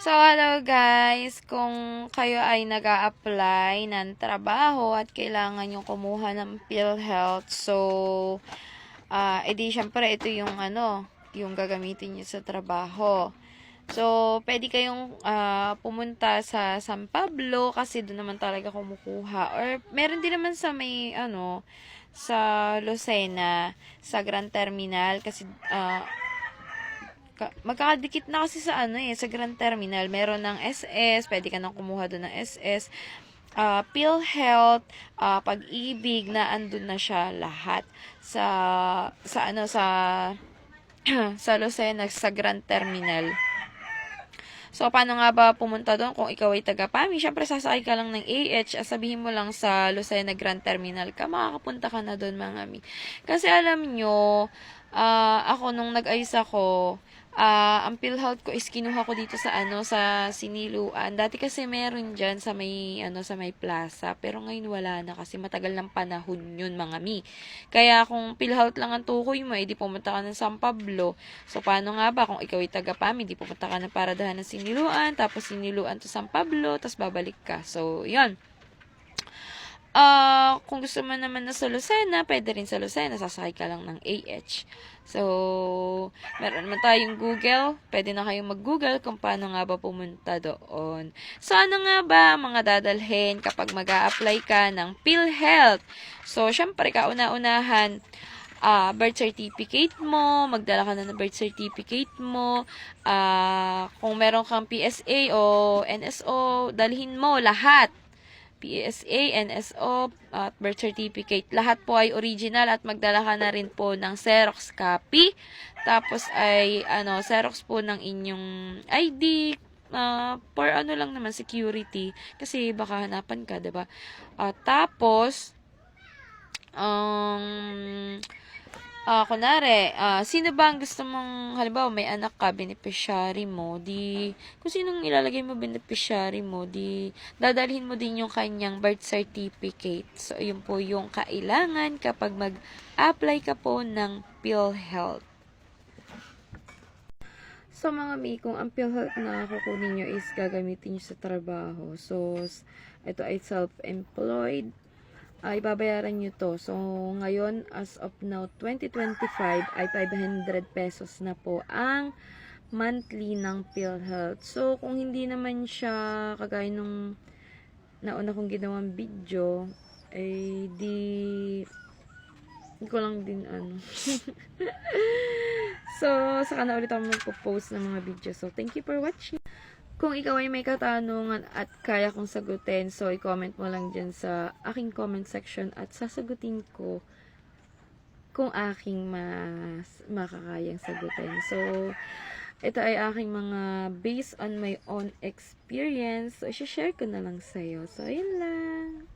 So, hello guys! Kung kayo ay nag-a-apply ng trabaho at kailangan yung kumuha ng PhilHealth, so, edi syempre ito yung yung gagamitin nyo sa trabaho. So, pwede kayong pumunta sa San Pablo kasi doon naman talaga kumukuha. Or, meron din naman sa may, sa Lucena, sa Grand Terminal kasi, magkakadikit na kasi sa sa Grand Terminal. Meron ng SS, pwede ka nang kumuha doon ng SS. PhilHealth, Pag-ibig, na andun na siya lahat sa sa Lucena, sa Grand Terminal. So, paano nga ba pumunta doon kung ikaw ay taga-PAMI? Siyempre, sasakay ka lang ng AH, sabihin mo lang sa Lucena Grand Terminal ka, makakapunta ka na doon, mga mi. Kasi alam nyo, ako nung nag-ayos ako, ang PhilHealth ko is kinuha ko dito sa sa Siniluan. Dati kasi meron diyan sa may sa may plaza, pero ngayon wala na kasi matagal ng panahon 'yun, mga mi. Kaya kung PhilHealth lang ang tukoy mo, edi pumunta ka ng San Pablo. So paano nga ba kung ikaw ay taga-PAMI, di pumunta ka ng paradahan ng Siniluan, tapos Siniluan to San Pablo, tapos babalik ka. So 'yun. Kung gusto mo naman na sa Lucena, pwede rin sa Lucena, sasakay ka lang ng AH. So, meron naman tayong Google. Pwede na kayong mag-Google kung paano nga ba pumunta doon. So, ano nga ba mga dadalhin kapag mag-a-apply ka ng PhilHealth? So, syempre, kauna-unahan, birth certificate mo, magdala ka na ng birth certificate mo, kung meron kang PSA o NSO, dalhin mo lahat. PSA, NSO, at birth certificate. Lahat po ay original at magdala ka na rin po ng Xerox copy. Tapos ay Xerox po ng inyong ID, for lang naman, security. Kasi baka hanapan ka, 'di ba? Tapos kunwari, sino ba ang gusto mong, halimbawa, may anak ka, beneficiary mo, kung sinong ilalagay mo beneficiary mo, dadalhin mo din yung kanyang birth certificate. So, yun po yung kailangan kapag mag-apply ka po ng PhilHealth. So, mga mi, kung ang PhilHealth na kukunin nyo is gagamitin nyo sa trabaho, so, ito ay self-employed, ibabayaran nyo to. So, ngayon, as of now, 2025, ay 500 pesos na po ang monthly ng PhilHealth. So, kung hindi naman siya kagaya nung nauna kong ginawang video, ay di ko lang din So, saka na ulit ako magpo-post ng mga video. So, thank you for watching. Kung ikaw ay may katanungan at kaya kong sagutin, so i-comment mo lang dyan sa aking comment section at sasagutin ko kung aking makakayang sagutin. So, ito ay aking mga based on my own experience. So, i-share ko na lang sa'yo. So, ayun lang.